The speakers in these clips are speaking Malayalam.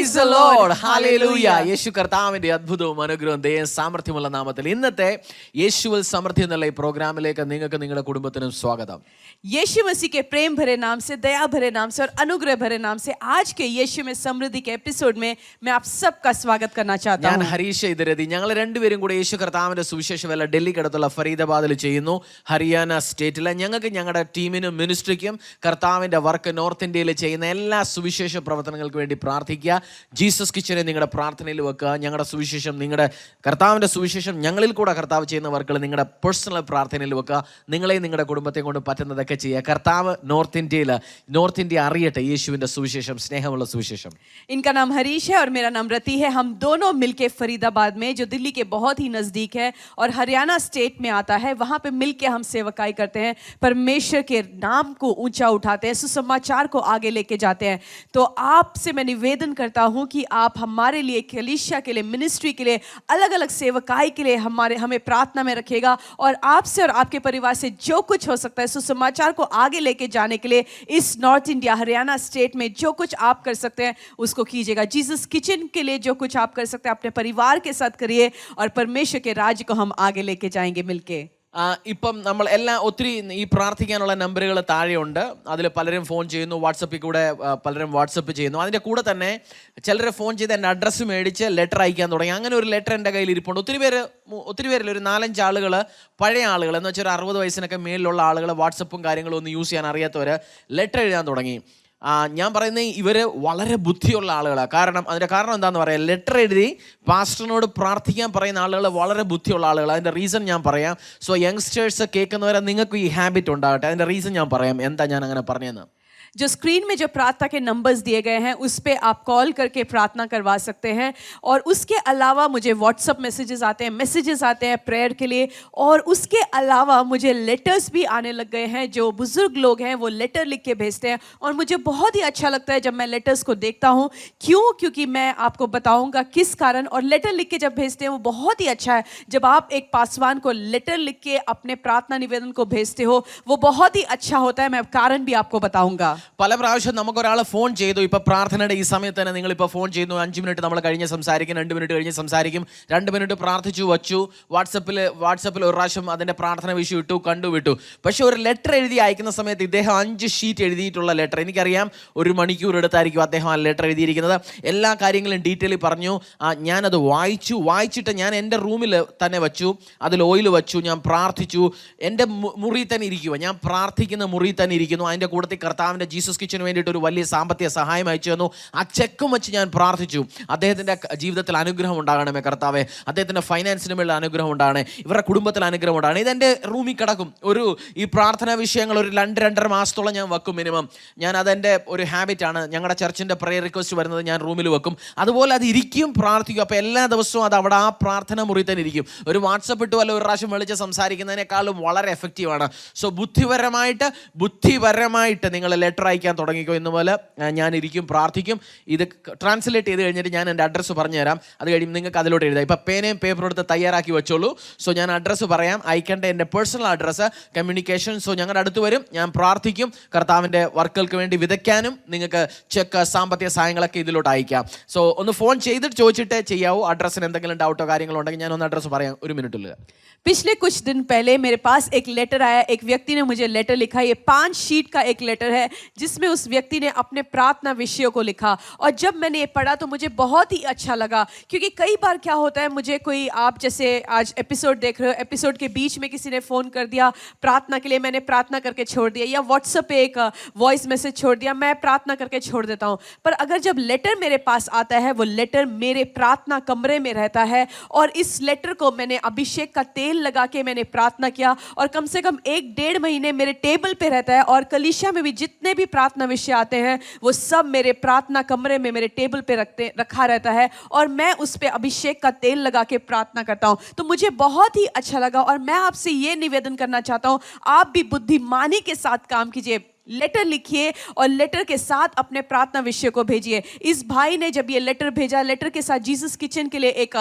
Praise the Lord. Hallelujah. യേശു കർത്താവിന്റെ അത്ഭുതവും അനുഗ്രഹവും ദയയും സാമർത്ഥ്യമുള്ള നാമത്തിൽ ഇന്നത്തെ യേശുവിൽ സമൃദ്ധി എന്നുള്ള ഈ പ്രോഗ്രാമിലേക്ക് നിങ്ങൾക്ക് നിങ്ങളുടെ കുടുംബത്തിനും സ്വാഗതം. यीशु मसीह के प्रेम भरे नाम से, दया भरे नाम से और अनुग्रह भरे नाम से आज के यीशु में समृद्धि के एपिसोड में मैं आप सबका स्वागत करना चाहता हूं. ഞാൻ ഹരീഷ് ഇതരതി. ഞങ്ങൾ രണ്ടുപേരും കൂടെ യേശു കർത്താവിന്റെ സുവിശേഷ വേല ഡൽഹിക്കടുത്തുള്ള ഫരീദാബാദിൽ ചെയ്യുന്നു, ഹരിയാന സ്റ്റേറ്റിലെ. ഞങ്ങൾക്ക് ഞങ്ങളുടെ ടീമിനും മിനിസ്ട്രിക്കും കർത്താവിന്റെ വർക്ക് നോർത്ത് ഇന്ത്യയിൽ ചെയ്യുന്ന എല്ലാ സുവിശേഷ പ്രവർത്തനങ്ങൾക്ക് വേണ്ടി പ്രാർത്ഥിക്കുക. ജീസസ് കിച്ചനെ നിങ്ങളുടെ പ്രാർത്ഥനയിൽ വെക്കുക. ഞങ്ങളുടെ സുവിശേഷം, നിങ്ങളുടെ കർത്താവിന്റെ സുവിശേഷം ഞങ്ങളിൽ കൂടെ കർത്താവ് ചെയ്യുന്ന വർക്കുകൾ നിങ്ങളുടെ പേഴ്സണൽ പ്രാർത്ഥനയിൽ വെക്കുക. നിങ്ങളെയും നിങ്ങളുടെ കുടുംബത്തെ കൊണ്ട് പറ്റുന്നതൊക്കെ ചെയ്യുക. കർത്താവ് നോർത്ത് ഇന്ത്യ അറിയട്ടെ യേശുവിന്റെ സുവിശേഷം, സ്നേഹമുള്ള സുവിശേഷം. इनका नाम हरीश है और मेरा नाम रति है. हम दोनों मिलके फरीदाबाद में, जो दिल्ली के बहुत ही नजदीक है और हरियाणा स्टेट में आता है, वहां पे मिलके हम सेवकाई करते हैं, परमेश्वर के नाम को ऊंचा उठाते हैं, सुसमाचार को आगे लेके जाते हैं. तो आपसे मैं निवेदन करता हूं कि आप हमारे लिए, कलीसिया के लिए, मिनिस्ट्री के लिए, अलग अलग सेवकाई के लिए हमें प्रार्थना में रखेगा और आपसे और आपके परिवार से जो कुछ हो सकता है सुसमाचार को आगे लेके जाने के लिए इस नॉर्थ इंडिया हरियाणा स्टेट में जो कुछ आप कर सकते हैं उसको कीजिएगा. जीसस किचन के लिए जो कुछ आप कर सकते हैं अपने परिवार के साथ करिए और परमेश्वर के राज्य को हम आगे लेके जाएंगे मिलके. ഇപ്പം നമ്മൾ എല്ലാം ഒത്തിരി ഈ പ്രാർത്ഥിക്കാനുള്ള നമ്പറുകൾ താഴെയുണ്ട്. അതിൽ പലരും ഫോൺ ചെയ്യുന്നു, വാട്സപ്പിൽ കൂടെ പലരും വാട്സപ്പ് ചെയ്യുന്നു. അതിൻ്റെ കൂടെ തന്നെ ചിലർ ഫോൺ ചെയ്ത് എൻ്റെ അഡ്രസ്സ് മേടിച്ച് ലെറ്റർ അയക്കാൻ തുടങ്ങി. അങ്ങനെ ഒരു ലെറ്റർ എൻ്റെ കയ്യിൽ ഇരിപ്പുണ്ട്. ഒത്തിരി പേരിൽ ഒരു 4-5 ആളുകൾ, പഴയ ആളുകൾ എന്ന് വെച്ചാൽ ഒരു 60 വയസ്സിനൊക്കെ മേലിലുള്ള ആളുകൾ, വാട്സപ്പും കാര്യങ്ങളും ഒന്നും യൂസ് ചെയ്യാൻ അറിയാത്തവർ ലെറ്റർ എഴുതാൻ തുടങ്ങി. ഞാൻ പറയുന്നത് ഇവർ വളരെ ബുദ്ധിയുള്ള ആളുകളാണ്. അതിൻ്റെ കാരണം എന്താണെന്ന് പറയാം, ലെറ്റർ എഴുതി പാസ്റ്ററിനോട് പ്രാർത്ഥിക്കാൻ പറയുന്ന ആളുകൾ വളരെ ബുദ്ധിയുള്ള ആളുകൾ. അതിൻ്റെ റീസൺ ഞാൻ പറയാം. സോ യങ്സ്റ്റേഴ്സ് കേൾക്കുന്നവരെ നിങ്ങൾക്ക് ഈ ഹാബിറ്റ് ഉണ്ടാകട്ടെ. അതിൻ്റെ റീസൺ ഞാൻ പറയാം എന്താ ഞാൻ അങ്ങനെ പറഞ്ഞതെന്ന്. जो स्क्रीन में जो प्रार्थना के नंबर्स दिए गए हैं उस पे आप कॉल करके प्रार्थना करवा सकते हैं और उसके अलावा मुझे व्हाट्सएप मैसेजेस आते हैं प्रेयर के लिए और उसके अलावा मुझे लेटर्स भी आने लग गए हैं. जो बुजुर्ग लोग हैं वो लेटर लिख के भेजते हैं और मुझे बहुत ही अच्छा लगता है जब मैं लेटर्स को देखता हूँ. क्योंकि मैं आपको बताऊँगा किस कारण. और लेटर लिख के जब भेजते हैं वो बहुत ही अच्छा है. जब आप एक पासवान को लेटर लिख के अपने प्रार्थना निवेदन को भेजते हो वो बहुत ही अच्छा होता है. मैं कारण भी आपको बताऊँगा. പല പ്രാവശ്യം നമുക്കൊരാൾ ഫോൺ ചെയ്തു. ഇപ്പോൾ പ്രാർത്ഥനയുടെ ഈ സമയത്ത് തന്നെ നിങ്ങളിപ്പോൾ ഫോൺ ചെയ്യുന്നു, 5 മിനിറ്റ് നമ്മൾ കഴിഞ്ഞ് സംസാരിക്കും, 2 മിനിറ്റ് കഴിഞ്ഞ് സംസാരിക്കും, 2 മിനിറ്റ് പ്രാർത്ഥിച്ചു വച്ചു, വാട്സപ്പിൽ ഒരു പ്രാവശ്യം അതിൻ്റെ പ്രാർത്ഥന വിഷയം ഇട്ടു, വിട്ടു. പക്ഷെ ഒരു ലെറ്റർ എഴുതി അയക്കുന്ന സമയത്ത് ഇദ്ദേഹം 5 ഷീറ്റ് എഴുതിയിട്ടുള്ള ലെറ്റർ, എനിക്കറിയാം 1 മണിക്കൂർ എടുത്തായിരിക്കും അദ്ദേഹം ആ ലെറ്റർ എഴുതിയിരിക്കുന്നത്. എല്ലാ കാര്യങ്ങളും ഡീറ്റെയിൽ പറഞ്ഞു. ഞാനത് വായിച്ചിട്ട് ഞാൻ എൻ്റെ റൂമിൽ തന്നെ വച്ചു, അതിൽ ഓയിൽ വച്ചു, ഞാൻ പ്രാർത്ഥിച്ചു. എൻ്റെ മുറി തന്നെ ഇരിക്കുക, ഞാൻ പ്രാർത്ഥിക്കുന്ന മുറി തന്നെ ഇരിക്കുന്നു. അതിൻ്റെ കൂട്ടത്തിൽ കർത്താവിൻ്റെ ജീസസ് കിച്ചന് വേണ്ടിയിട്ട് ഒരു വലിയ സാമ്പത്തിക സഹായം അയച്ചു തന്നു. ആ ചെക്കും വെച്ച് ഞാൻ പ്രാർത്ഥിച്ചു, അദ്ദേഹത്തിൻ്റെ ജീവിതത്തിൽ അനുഗ്രഹം ഉണ്ടാകണമേ കർത്താവേ, അദ്ദേഹത്തിൻ്റെ ഫൈനാൻസിന് മേലുള്ള അനുഗ്രഹം ഉണ്ടാകണേ, ഇവരുടെ കുടുംബത്തിൽ അനുഗ്രഹം ഉണ്ടാകണേ. ഇതെൻ്റെ റൂമിൽ കിടക്കും. ഈ പ്രാർത്ഥനാ വിഷയങ്ങൾ ഒരു 2-2.5 മാസത്തോളം ഞാൻ വെക്കും മിനിമം. അതെൻ്റെ ഒരു ഹാബിറ്റാണ്. ഞങ്ങളുടെ ചർച്ചിൻ്റെ പ്രെയർ റിക്വസ്റ്റ് വരുന്നത് ഞാൻ റൂമിൽ വെക്കും. അതുപോലെ അത് ഇരിക്കും, പ്രാർത്ഥിക്കും. അപ്പോൾ എല്ലാ ദിവസവും അത് അവിടെ ആ പ്രാർത്ഥന മുറി തന്നെ ഇരിക്കും. ഒരു വാട്സപ്പ് ഇട്ട് വല്ല ഒരു പ്രാവശ്യം വിളിച്ച് സംസാരിക്കുന്നതിനേക്കാളും വളരെ എഫക്റ്റീവാണ്. സോ ബുദ്ധിപരമായിട്ട് നിങ്ങൾ ലെറ്റർ അയക്കാൻ തുടങ്ങിക്കോ. ഇന്നുപോലെ ഞാൻ ഇരിക്കും, പ്രാർത്ഥിക്കും. ഇത് ട്രാൻസ്ലേറ്റ് ചെയ്ത് കഴിഞ്ഞിട്ട് ഞാൻ എൻ്റെ അഡ്രസ്സ് പറഞ്ഞു തരാം. അത് കഴിയുമ്പോൾ നിങ്ങൾക്ക് അതിലോട്ട് എഴുതാം. ഇപ്പം പേനയും പേപ്പറും എടുത്ത് തയ്യാറാക്കി വെച്ചോളൂ. സോ ഞാൻ അഡ്രസ്സ് പറയാം, അയക്കേണ്ട എൻ്റെ പേഴ്സണൽ അഡ്രസ്സ്, കമ്മ്യൂണിക്കേഷൻ. സോ ഞങ്ങളുടെ അടുത്ത് വരും, ഞാൻ പ്രാർത്ഥിക്കും. കർത്താവിൻ്റെ വർക്കുകൾക്ക് വേണ്ടി വിതയ്ക്കാനും നിങ്ങൾക്ക് ചെക്ക്, സാമ്പത്തിക സഹായങ്ങളൊക്കെ ഇതിലോട്ട് അയക്കാം. സോ ഒന്ന് ഫോൺ ചെയ്തിട്ട് ചോദിച്ചിട്ടേ ചെയ്യാവൂ. അഡ്രസ്സിന് എന്തെങ്കിലും ഡൗട്ടോ കാര്യങ്ങളോ ഉണ്ടെങ്കിൽ ഞാൻ ഒന്ന് അഡ്രസ്സ് പറയാം 1 മിനിറ്റിൽ. पिछले कुछ दिन पहले मेरे पास एक लेटर आया. एक व्यक्ति ने मुझे लेटर लिखा. ये 5 शीट का एक लेटर है जिसमें उस व्यक्ति ने अपने प्रार्थना विषयों को लिखा. और जब मैंने ये पढ़ा तो मुझे बहुत ही अच्छा लगा. क्योंकि कई बार क्या होता है, मुझे कोई, आप जैसे आज एपिसोड देख रहे हो, एपिसोड के बीच में किसी ने फ़ोन कर दिया प्रार्थना के लिए, मैंने प्रार्थना करके छोड़ दिया, या व्हाट्सएप पे एक वॉइस मैसेज छोड़ दिया, मैं प्रार्थना करके छोड़ देता हूँ. पर अगर जब लेटर मेरे पास आता है, वो लेटर मेरे प्रार्थना कमरे में रहता है और इस लेटर को मैंने अभिषेक का तेल लगा के मैंने प्रार्थना किया और कम से कम 1-1.5 महीने मेरे टेबल पे रहता है. और कलीसिया में भी जितने भी प्रार्थना विषय आते हैं वो सब मेरे प्रार्थना कमरे में मेरे टेबल पे रखा रहता है और मैं उस पे अभिषेक का तेल लगा के प्रार्थना करता हूँ. तो मुझे बहुत ही अच्छा लगा और मैं आपसे ये निवेदन करना चाहता हूँ, आप भी बुद्धिमानी के साथ काम कीजिए. लेटर लिखिए और लेटर के साथ अपने प्रार्थना विषय को भेजिए। इस भाई ने जब ये लेटर भेजा, लेटर के साथ जीसस किचन के लिए एक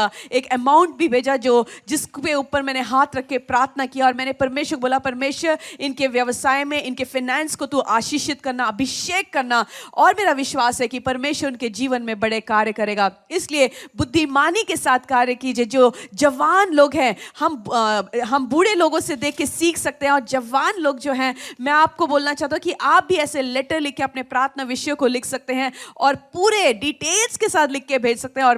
अमाउंट भी भेजा जो जिसके ऊपर मैंने हाथ रख के प्रार्थना किया और मैंने परमेश्वर को बोला, परमेश्वर इनके व्यवसाय में, इनके फाइनेंस को तू आशीषित करना, अभिषेक करना, और मेरा विश्वास है कि परमेश्वर उनके जीवन में बड़े कार्य करेगा। इसलिए बुद्धिमानी के साथ कार्य कीजिए। जो जवान लोग हैं, हम बूढ़े लोगों से देख के सीख सकते हैं, और जवान लोग जो हैं, मैं आपको बोलना चाहता हूं कि आप भी ऐसे लेटर लिख के अपने प्रार्थना विषयों को लिख सकते हैं और पूरे डिटेल्स के साथ लिख के भेज सकते हैं। और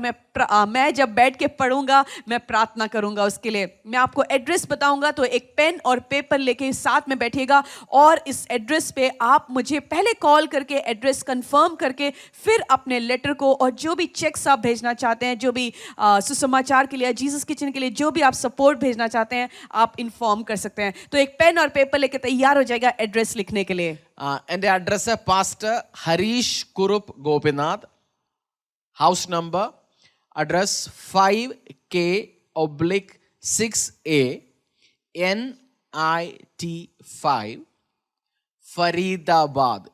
मैं जब बैठ के पढ़ूंगा, मैं प्रार्थना करूंगा उसके लिए। मैं आपको एड्रेस बताऊंगा, तो एक पेन और पेपर लेके साथ में बैठिएगा और इस एड्रेस पे आप मुझे पहले कॉल करके एड्रेस कंफर्म करके फिर अपने लेटर को और जो भी चेक्स आप भेजना चाहते हैं, जो भी सुसमाचार के लिए, जीसस किचन के लिए जो भी आप सपोर्ट भेजना चाहते हैं, आप इन्फॉर्म कर सकते हैं। तो एक पेन और पेपर लेके तैयार हो जाएगा एड्रेस लिखने के लिए। എൻ്റെ address pastor Harish Kurup Gopinath, house number address 5K/6A NIT 5 Faridabad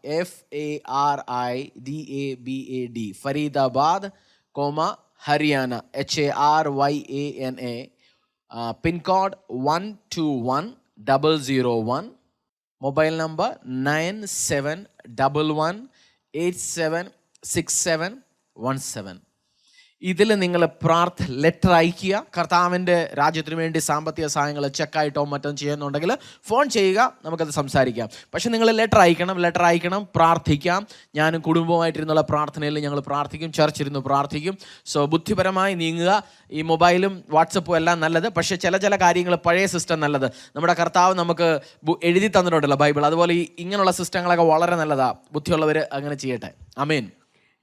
FARIDABAD Faridabad, Haryana HARYANA, pincode 12101, mobile number 9711876717. ഇതിൽ നിങ്ങൾ ലെറ്റർ അയക്കുക. കർത്താവിൻ്റെ രാജ്യത്തിന് വേണ്ടി സാമ്പത്തിക സഹായങ്ങൾ ചെക്കായിട്ടോ മറ്റോ ചെയ്യുന്നുണ്ടെങ്കിൽ ഫോൺ ചെയ്യുക, നമുക്കത് സംസാരിക്കാം. പക്ഷെ നിങ്ങൾ ലെറ്റർ അയക്കണം, പ്രാർത്ഥിക്കാം. ഞാനും കുടുംബമായിട്ടിരുന്നുള്ള പ്രാർത്ഥനയിൽ ഞങ്ങൾ പ്രാർത്ഥിക്കും, ചർച്ചിരുന്ന് പ്രാർത്ഥിക്കും. സോ ബുദ്ധിപരമായി നീങ്ങുക. ഈ മൊബൈലും വാട്സപ്പും എല്ലാം നല്ലത്, പക്ഷേ ചില കാര്യങ്ങൾ, പഴയ സിസ്റ്റം നല്ലത്. നമ്മുടെ കർത്താവ് നമുക്ക് എഴുതി തന്നിട്ടുണ്ടല്ലോ ബൈബിൾ, അതുപോലെ ഇങ്ങനെയുള്ള സിസ്റ്റങ്ങളൊക്കെ വളരെ നല്ലതാണ്. ബുദ്ധിയുള്ളവർ അങ്ങനെ ചെയ്യട്ടെ. ആമേൻ.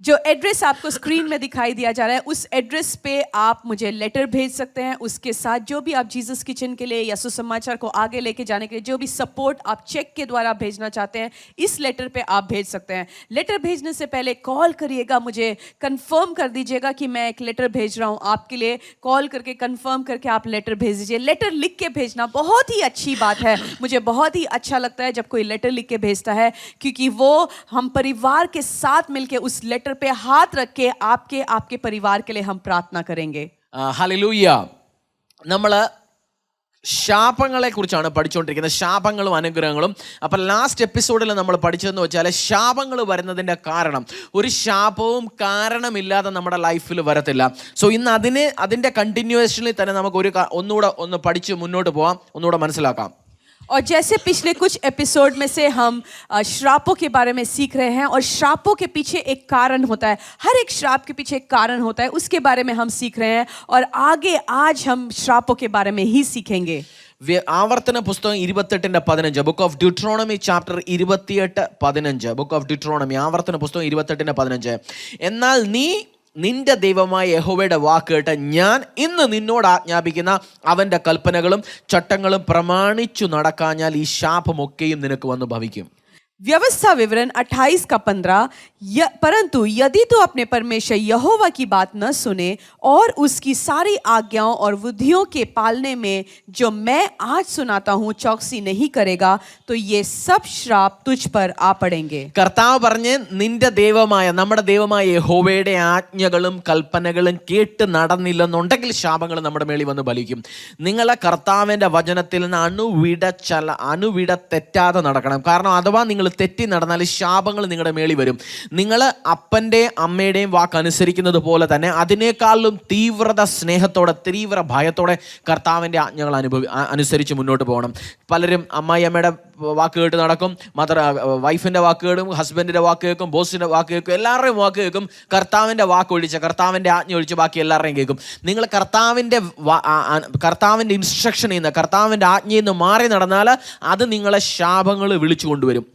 जो एड्रेस आपको स्क्रीन में दिखाई दिया जा रहा है, उस एड्रेस पे आप मुझे लेटर भेज सकते हैं। उसके साथ जो भी आप जीसस किचन के लिए या सुसमाचार को आगे लेके जाने के लिए जो भी सपोर्ट आप चेक के द्वारा भेजना चाहते हैं, इस लेटर पे आप भेज सकते हैं। लेटर भेजने से पहले कॉल करिएगा, मुझे कंफर्म कर दीजिएगा कि मैं एक लेटर भेज रहा हूँ आपके लिए। कॉल करके कंफर्म करके आप लेटर भेज दीजिए। लेटर लिख के भेजना बहुत ही अच्छी बात है। मुझे बहुत ही अच्छा लगता है जब कोई लेटर लिख के भेजता है, क्योंकि वो हम परिवार के साथ मिलके उस लेटर पे हाथ रख के आपके परिवार के लिए हम प्रार्थना करेंगे। ഹല്ലേലൂയ. നമ്മൾ ശാപങ്ങളെ കുറിച്ചാണ് പഠിച്ചുകൊണ്ടിരിക്കുന്നത്, ശാപങ്ങളും അനുഗ്രഹങ്ങളും. അപ്പം ലാസ്റ്റ് എപ്പിസോഡിൽ നമ്മൾ പഠിച്ചതെന്ന് വെച്ചാൽ ശാപങ്ങൾ വരുന്നതിൻ്റെ കാരണം, ഒരു ശാപവും കാരണമില്ലാതെ നമ്മുടെ ലൈഫിൽ വരത്തില്ല. സോ ഇന്ന് അതിൻ്റെ കണ്ടിന്യൂവേഷനിൽ തന്നെ നമുക്ക് ഒന്ന് പഠിച്ച് മുന്നോട്ട് പോകാം, ഒന്നുകൂടെ മനസ്സിലാക്കാം. और जैसे पिछले कुछ एपिसोड में से हम श्रापों के बारे में सीख रहे हैं, और श्रापों के पीछे एक कारण होता है, हर एक श्राप के पीछे एक कारण होता है, उसके बारे में हम सीख रहे हैं। और आगे आज हम श्रापों के बारे में ही सीखेंगे। ആവർത്തന പുസ്തകം 28:15, book of Deuteronomy chapter 28:15, book of Deuteronomy, ആവർത്തന പുസ്തകം 28:15. എന്നാൽ നീ നിന്റെ ദൈവമായ യഹോവയുടെ വാക്ക് കേട്ട് ഞാൻ ഇന്ന് നിന്നോട് ആജ്ഞാപിക്കുന്ന അവൻ്റെ കൽപ്പനകളും ചട്ടങ്ങളും പ്രമാണിച്ചു നടക്കാഞ്ഞാൽ ഈ ശാപമൊക്കെയും നിനക്ക് വന്നു ഭവിക്കും. व्यवस्था विवरण 28:15, परंतु यदि तू अपने परमेश्वर यहोवा की बात न सुने और उसकी सारी आज्ञाओं और विधियों के पालने में जो मैं आज सुनाता हूँ चौकसी नहीं करेगा, तो ये सब श्राप तुझ पर आ पड़ेंगे. കർത്താവ് പറഞ്ഞ് നിന്റെ ദൈവമായ, നമ്മുടെ ദൈവമായ യഹോവയുടെ ആജ്ഞകളും കൽപ്പനകളും കേട്ട് നടന്നില്ലെന്നുണ്ടെങ്കിൽ ശാപങ്ങൾ നമ്മുടെ മേളിൽ വന്ന് ഫലിക്കും. നിങ്ങളെ കർത്താവിൻ്റെ വചനത്തിൽ നിന്ന് അണുവിട തെറ്റാതെ നടക്കണം. കാരണം അഥവാ നിങ്ങൾ തെറ്റി നടന്നാൽ ശാപങ്ങൾ നിങ്ങളുടെ മേളിൽ വരും. നിങ്ങൾ അപ്പൻ്റെയും അമ്മയുടെയും വാക്ക് അനുസരിക്കുന്നത് പോലെ തന്നെ അതിനേക്കാളും തീവ്രത സ്നേഹത്തോടെ, തീവ്ര ഭയത്തോടെ കർത്താവിൻ്റെ ആജ്ഞകൾ അനുസരിച്ച് മുന്നോട്ട് പോകണം. പലരും അമ്മായിയമ്മയുടെ വാക്ക് കേട്ട് നടക്കും, വൈഫിൻ്റെ വാക്ക് കേൾക്കും, ഹസ്ബൻഡിൻ്റെ വാക്ക് കേൾക്കും, ബോസിൻ്റെ വാക്ക് കേൾക്കും, എല്ലാവരുടെയും വാക്ക് കേൾക്കും. കർത്താവിൻ്റെ വാക്ക് ഒഴിച്ച്, കർത്താവിൻ്റെ ആജ്ഞ ഒഴിച്ച് ബാക്കി എല്ലാവരുടെയും കേൾക്കും. നിങ്ങൾ കർത്താവിൻ്റെ ഇൻസ്ട്രക്ഷൻ ചെയ്യുന്ന, കർത്താവിൻ്റെ ആജ്ഞയിൽ നിന്ന് മാറി നടന്നാൽ അത് നിങ്ങളെ ശാപങ്ങൾ വിളിച്ചു കൊണ്ടുവരും.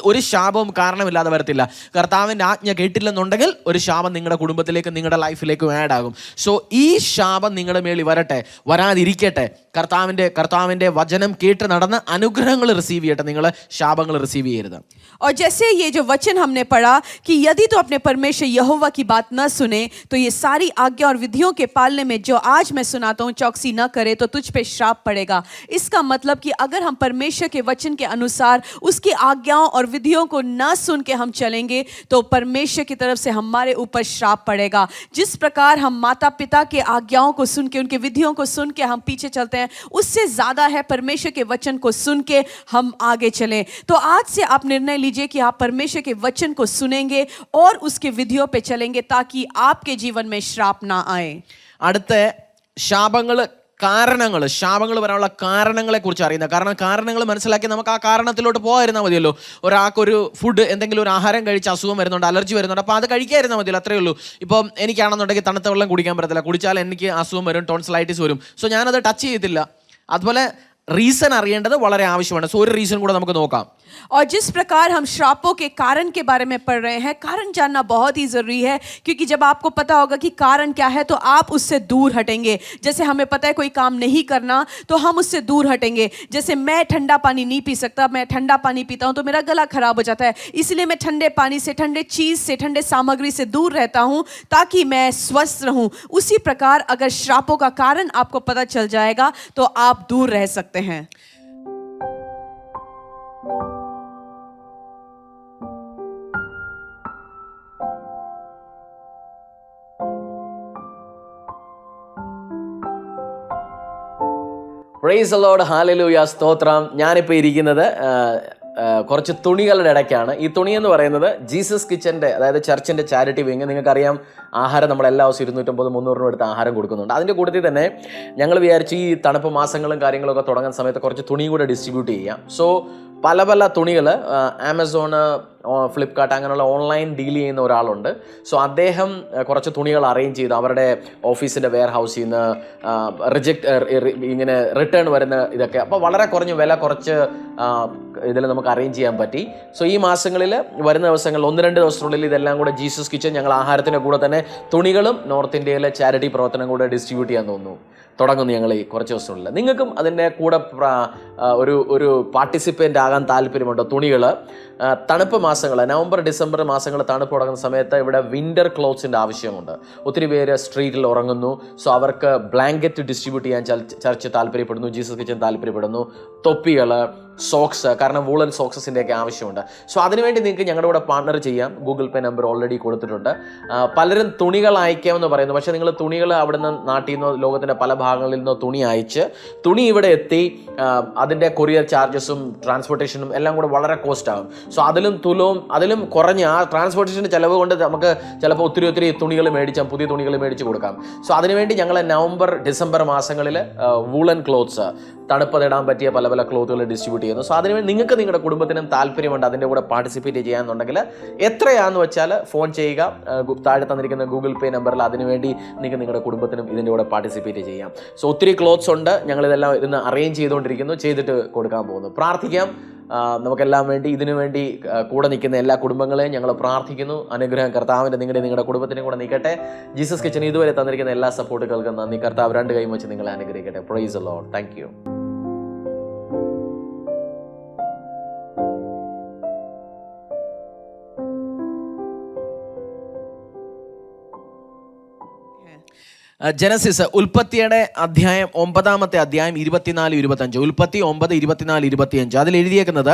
ഒരു ശാപവും കാരണമില്ലാതെ വരത്തില്ല. കർത്താവിൻ്റെ ആജ്ഞ കേട്ടില്ലെന്നുണ്ടെങ്കിൽ ഒരു ശാപം നിങ്ങളുടെ കുടുംബത്തിലേക്ക്, നിങ്ങളുടെ ലൈഫിലേക്കും ആഡ് ആകും. സോ ഈ ശാപം നിങ്ങളുടെ മേളിൽ വരാതിരിക്കട്ടെ. കർത്താവിൻ്റെ വചനം കേട്ട് നടന്ന് അനുഗ്രഹങ്ങൾ റിസീവ് ചെയ്യട്ടെ. ചെയ്യട്ടെ, നിങ്ങൾ ശാപങ്ങൾ റിസീവ് ചെയ്യരുത്. और जैसे ये जो वचन हमने पढ़ा कि यदि तो अपने परमेश्वर यहोवा की बात न सुने तो ये सारी आज्ञा और विधियों के पालने में जो आज मैं सुनाता हूँ चौकसी न करे तो तुझ पे श्राप पड़ेगा. इसका मतलब कि अगर हम परमेश्वर के वचन के अनुसार उसकी आज्ञाओं और विधियों को न सुन के हम चलेंगे तो परमेश्वर की तरफ से हमारे ऊपर श्राप पड़ेगा. जिस प्रकार हम माता पिता के आज्ञाओं को सुन के, उनके विधियों को सुन के हम पीछे चलते हैं, उससे ज़्यादा है परमेश्वर के वचन को सुन के हम आगे चलें. तो आज से आप निर्णय लीजिए कि आप परमेश्वर के वचन को सुनेंगे और उसके विधियों पे चलेंगे ताकि आपके जीवन में श्राप ना आए. അടുത്ത ശാപങ്ങൾ വരാനുള്ള കാരണങ്ങളെ കുറിച്ച് അറിയുന്നത്. കാരണം കാരണങ്ങൾ മനസ്സിലാക്കി നമുക്ക് ആ കാരണത്തിലോട്ട് പോകാതിരുന്നാൽ മതിയല്ലോ. ഒരാൾക്കൊരു ഫുഡ്, എന്തെങ്കിലും ഒരു ആഹാരം കഴിച്ച് അസുഖം വരുന്നുണ്ട്, അലർജി വരുന്നുണ്ട്, അപ്പോൾ അത് കഴിക്കാതിരുന്നാൽ മതിയല്ലോ, അത്രയേ ഉള്ളൂ. ഇപ്പം എനിക്കാണെന്നുണ്ടെങ്കിൽ തണുത്ത വെള്ളം കുടിക്കാൻ പറ്റത്തില്ല, കുടിച്ചാൽ എനിക്ക് അസുഖം വരും, ടോൺസിലൈറ്റിസ് വരും. സോ ഞാനത് ടച്ച് ചെയ്യത്തില്ല. അതുപോലെ റീസൺ അറിയേണ്ടത് വളരെ ആവശ്യമാണ്. സോ ഒരു റീസൺ കൂടെ നമുക്ക് നോക്കാം. और जिस प्रकार हम श्रापों के कारण के बारे में पढ़ रहे हैं, कारण जानना बहुत ही ज़रूरी है, क्योंकि जब आपको पता होगा कि कारण क्या है तो आप उससे दूर हटेंगे. जैसे हमें पता है कोई काम नहीं करना तो हम उससे दूर हटेंगे. जैसे मैं ठंडा पानी नहीं पी सकता, मैं ठंडा पानी पीता हूँ तो मेरा गला खराब हो जाता है, इसलिए मैं ठंडे पानी से, ठंडे चीज़ से, ठंडे सामग्री से दूर रहता हूँ ताकि मैं स्वस्थ रहूँ. उसी प्रकार अगर श्रापों का कारण आपको पता चल जाएगा तो आप दूर रह सकते हैं. പ്രൈസ് ദി ലോർഡ്, ഹല്ലേലൂയ, സ്തോത്രം. ഞാനിപ്പോൾ ഇരിക്കുന്നത് കുറച്ച് തുണികളുടെ ഇടയ്ക്കാണ്. ഈ തുണി എന്ന് പറയുന്നത് ജീസസ് കിച്ചൻ്റെ, അതായത് ചർച്ചിൻ്റെ ചാരിറ്റി വിങ്. നിങ്ങൾക്കറിയാം, ആഹാരം നമ്മൾ എല്ലാ ദിവസവും 250-300 രൂപ എടുത്ത് ആഹാരം കൊടുക്കുന്നുണ്ട്. അതിൻ്റെ കൂട്ടത്തിൽ തന്നെ ഞങ്ങൾ വിചാരിച്ച് ഈ തണുപ്പ് മാസങ്ങളും കാര്യങ്ങളൊക്കെ തുടങ്ങുന്ന സമയത്ത് കുറച്ച് തുണി കൂടെ ഡിസ്ട്രിബ്യൂട്ട് ചെയ്യാം. സോ പല തുണികൾ ആമസോണ്, ഫ്ലിപ്കാർട്ട് അങ്ങനെയുള്ള ഓൺലൈൻ ഡീൽ ചെയ്യുന്ന ഒരാളുണ്ട്. സോ അദ്ദേഹം കുറച്ച് തുണികൾ അറേഞ്ച് ചെയ്തു അവരുടെ ഓഫീസിൻ്റെ വെയർ ഹൗസിൽ നിന്ന് ഇങ്ങനെ റിട്ടേൺ വരുന്ന ഇതൊക്കെ. അപ്പോൾ വളരെ കുറഞ്ഞ് വില കുറച്ച് ഇതിൽ നമുക്ക് അറേഞ്ച് ചെയ്യാൻ പറ്റി. സോ ഈ മാസങ്ങളിൽ വരുന്ന ദിവസങ്ങളിൽ 1-2 ദിവസത്തിനുള്ളിൽ ഇതെല്ലാം കൂടെ ജീസസ് കിച്ചൻ ഞങ്ങൾ ആഹാരത്തിൻ്റെ കൂടെ തന്നെ തുണികളും നോർത്ത് ഇന്ത്യയിലെ ചാരിറ്റി പ്രവർത്തനം കൂടെ ഡിസ്ട്രിബ്യൂട്ട് ചെയ്യാൻ തുടങ്ങുന്നു ഞങ്ങൾ ഈ കുറച്ച് ദിവസത്തിനുള്ളിൽ. നിങ്ങൾക്കും അതിൻ്റെ കൂടെ ഒരു പാർട്ടിസിപ്പൻ്റ് ആകാൻ താല്പര്യമുണ്ടോ? തുണികൾ തണുപ്പ് മാസങ്ങൾ, നവംബർ ഡിസംബർ മാസങ്ങൾ തണുപ്പ് തുടങ്ങുന്ന സമയത്ത് ഇവിടെ വിൻ്റർ ക്ലോത്ത്സിൻ്റെ ആവശ്യമുണ്ട്. ഒത്തിരി പേര് സ്ട്രീറ്റിൽ ഉറങ്ങുന്നു. സോ അവർക്ക് ബ്ലാങ്കറ്റ് ഡിസ്ട്രിബ്യൂട്ട് ചെയ്യാൻ ചർച്ച് താല്പര്യപ്പെടുന്നു, ജീസസ് കിച്ചൻ താല്പര്യപ്പെടുന്നു. തൊപ്പികൾ, സോക്സ്, കാരണം വൂളൻ സോക്സസിൻ്റെയൊക്കെ ആവശ്യമുണ്ട്. സോ അതിനുവേണ്ടി നിങ്ങൾക്ക് ഞങ്ങളുടെ കൂടെ പാർട്ണർ ചെയ്യാം. ഗൂഗിൾ പേ നമ്പർ ഓൾറെഡി കൊടുത്തിട്ടുണ്ട്. പലരും തുണികൾ അയക്കാമെന്ന് പറയുന്നു. പക്ഷേ നിങ്ങൾ തുണികൾ അവിടുന്ന് നാട്ടിൽ നിന്നോ ലോകത്തിൻ്റെ പല ഭാഗങ്ങളിൽ നിന്നോ തുണി അയച്ച് തുണി ഇവിടെ എത്തി അതിൻ്റെ കൊറിയർ ചാർജസും ട്രാൻസ്പോർട്ടേഷനും എല്ലാം കൂടെ വളരെ കോസ്റ്റ് ആകും. സോ അതിലും കുറഞ്ഞ ആ ട്രാൻസ്പോർട്ടേഷൻ്റെ ചിലവ് കൊണ്ട് നമുക്ക് ചിലപ്പോൾ ഒത്തിരി തുണികൾ മേടിച്ചാൽ, പുതിയ തുണികൾ മേടിച്ച് കൊടുക്കാം. സോ അതിനുവേണ്ടി ഞങ്ങൾ നവംബർ ഡിസംബർ മാസങ്ങളിൽ വൂളൻ ക്ലോത്ത്സ്, തണുപ്പതിടാൻ പറ്റിയ പല ക്ലോത്തുകൾ ഡിസ്ട്രിബ്യൂട്ട് ചെയ്യുന്നു. സോ അതിനുവേണ്ടി നിങ്ങൾക്ക് നിങ്ങളുടെ കുടുംബത്തിനും താല്പര്യമുണ്ട് അതിൻ്റെ കൂടെ പാർട്ടിസിപ്പേറ്റ് ചെയ്യാന്നുണ്ടെങ്കിൽ എത്രയാണെന്ന് വെച്ചാൽ ഫോൺ ചെയ്യുക. താഴെ തന്നിരിക്കുന്ന ഗൂഗിൾ പേ നമ്പറിൽ അതിനുവേണ്ടി നിങ്ങൾക്ക് നിങ്ങളുടെ കുടുംബത്തിനും ഇതിൻ്റെ കൂടെ പാർട്ടിസിപ്പേറ്റ് ചെയ്യാം. സോ ഒത്തിരി ക്ലോത്ത്സ് ഉണ്ട്. ഞങ്ങളിതെല്ലാം ഇന്ന് അറേഞ്ച് ചെയ്തിട്ട് കൊടുക്കാൻ പോകുന്നു. പ്രാർത്ഥിക്കാം. നമുക്കെല്ലാം വേണ്ടി ഇതിനു വേണ്ടി കൂടെ നിൽക്കുന്ന എല്ലാ കുടുംബങ്ങളെയും ഞങ്ങൾ പ്രാർത്ഥിക്കുന്നു. അനുഗ്രഹം കർത്താവിൻ്റെ നിങ്ങളുടെ കുടുംബത്തിനും കൂടെ നിൽക്കട്ടെ. ജീസസ് കിച്ചൻ ഇതുവരെ തന്നിരിക്കുന്ന എല്ലാ സപ്പോർട്ടുകൾക്കും നന്ദി. കർത്താവ് 2 കൈ വെച്ച് നിങ്ങളെ അനുഗ്രഹിക്കട്ടെ. Praise the lord. Thank you. Genesis ഉൽപ്പത്തിയുടെ അധ്യായം 9-ാമത്തെ അധ്യായം 24-25. ഉൽപ്പത്തി 9:24-25. അതിൽ എഴുതിയേക്കുന്നത്,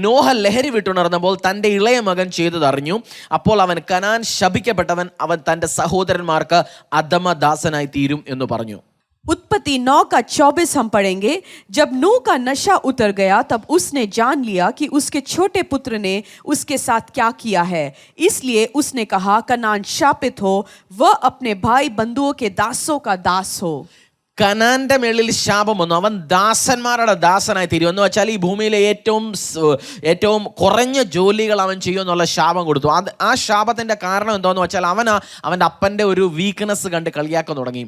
നോഹ ലഹരി വിട്ടുണർന്നപ്പോൾ തൻ്റെ ഇളയ മകൻ ചെയ്തതറിഞ്ഞു. അപ്പോൾ അവൻ കനാൻ ശപിക്കപ്പെട്ടവൻ, അവൻ തൻ്റെ സഹോദരന്മാർക്ക് അധമദാസനായി തീരും എന്ന് പറഞ്ഞു. उत्पत्ति 9:24 हम पढ़ेंगे. जब नूह का नशा उतर गया तब उसने जान लिया कि उसके छोटे पुत्र ने उसके साथ क्या किया है, इसलिए उसने कहा, कनान शापित हो, वह अपने भाई बंधुओं के दासों का दास हो. കനാന്റെ മേളിൽ ശാപം വന്നു. അവൻ ദാസന്മാരുടെ ദാസനായി തീരും എന്ന് വെച്ചാൽ ഈ ഭൂമിയിലെ ഏറ്റവും കുറഞ്ഞ ജോലികൾ അവൻ ചെയ്യുമെന്നുള്ള ശാപം കൊടുത്തു. ആ ശാപത്തിൻ്റെ കാരണം എന്താണെന്ന് വെച്ചാൽ അവൻ്റെ അപ്പൻ്റെ ഒരു വീക്ക്നെസ് കണ്ട് കളിയാക്കാൻ തുടങ്ങി.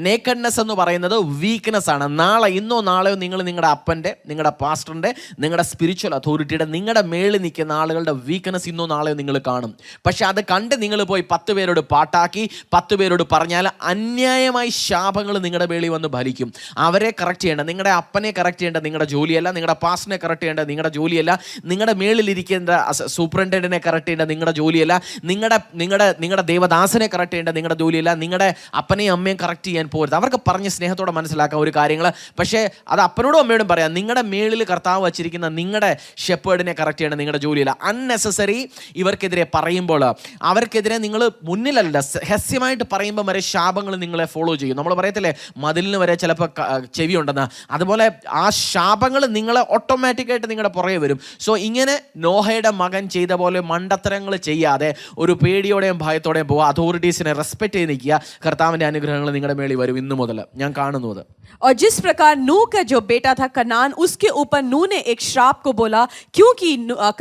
നേക്കഡ്നെസ് എന്ന് പറയുന്നത് വീക്ക്നെസ് ആണ്. ഇന്നോ നാളെയോ നിങ്ങൾ നിങ്ങളുടെ അപ്പൻ്റെ, നിങ്ങളുടെ പാസ്റ്ററിൻ്റെ, നിങ്ങളുടെ സ്പിരിച്വൽ അതോറിറ്റിയുടെ, നിങ്ങളുടെ മേളിൽ നിൽക്കുന്ന ആളുകളുടെ വീക്ക്നെസ് ഇന്നോ നാളെയോ നിങ്ങൾ കാണും. പക്ഷെ അത് കണ്ട് നിങ്ങൾ പോയി 10 പേരോട് പാട്ടാക്കി 10 പേരോട് പറഞ്ഞാൽ അന്യായമായി ശാപങ്ങൾ നിങ്ങളുടെ മേളിൽ വന്ന് ഭരിക്കും. അവരെ കറക്റ്റ് ചെയ്യേണ്ട, നിങ്ങളുടെ അപ്പനെ കറക്റ്റ് ചെയ്യേണ്ട നിങ്ങളുടെ ജോലിയല്ല, നിങ്ങളുടെ പാസ്റ്ററിനെ കറക്റ്റ് ചെയ്യേണ്ട നിങ്ങളുടെ ജോലിയല്ല, നിങ്ങളുടെ മേളിലിരിക്കേണ്ട സൂപ്രണ്ടൻറ്റിനെ കറക്റ്റ് ചെയ്യേണ്ട നിങ്ങളുടെ ജോലിയല്ല, നിങ്ങളുടെ ദേവദാസനെ കറക്റ്റ് ചെയ്യേണ്ട നിങ്ങളുടെ ജോലിയല്ല, നിങ്ങളുടെ അപ്പനെയും അമ്മയും കറക്റ്റ് ചെയ്യാൻ പോരുത്. അവർക്ക് പറഞ്ഞ് സ്നേഹത്തോടെ മനസ്സിലാക്കാം ഒരു കാര്യങ്ങൾ. പക്ഷേ അത് അപ്പനോടും അമ്മയോടും പറയാം, നിങ്ങളുടെ മേളിൽ കർത്താവ് വച്ചിരിക്കുന്ന നിങ്ങളുടെ ഷെപ്പേർഡിനെ കറക്റ്റ് ചെയ്യേണ്ട നിങ്ങളുടെ ജോലിയില്ല. അൺനെസസറി ഇവർക്കെതിരെ പറയുമ്പോൾ, അവർക്കെതിരെ നിങ്ങൾ മുന്നിലല്ല രഹസ്യമായിട്ട് പറയുമ്പോൾ വരെ ശാപങ്ങൾ നിങ്ങളെ ഫോളോ ചെയ്യും. നമ്മൾ പറയത്തില്ലേ മതിലിന് വരെ ചിലപ്പോൾ ചെവി ഉണ്ടെന്ന്, അതുപോലെ ആ ശാപങ്ങൾ നിങ്ങളെ ഓട്ടോമാറ്റിക്കായിട്ട് നിങ്ങളുടെ പുറകെ വരും. സോ ഇങ്ങനെ നോഹയുടെ മകൻ ചെയ്ത പോലെ മണ്ടത്തരങ്ങൾ ചെയ്യാതെ ഒരു പേടിയോടെയും ഭയത്തോടെയും പോവുക. അതോറിറ്റീസിനെ റെസ്പെക്ട് ചെയ്ത് നിൽക്കുക. കർത്താവിൻ്റെ അനുഗ്രഹങ്ങൾ നിങ്ങളുടെ മേളിൽ വരും. ഇന്നു മുതൽ ഞാൻ കാണുന്നത്. और जिस प्रकार नूह का जो बेटा था कनान, उसके ऊपर नूह ने एक श्राप को बोला, क्योंकि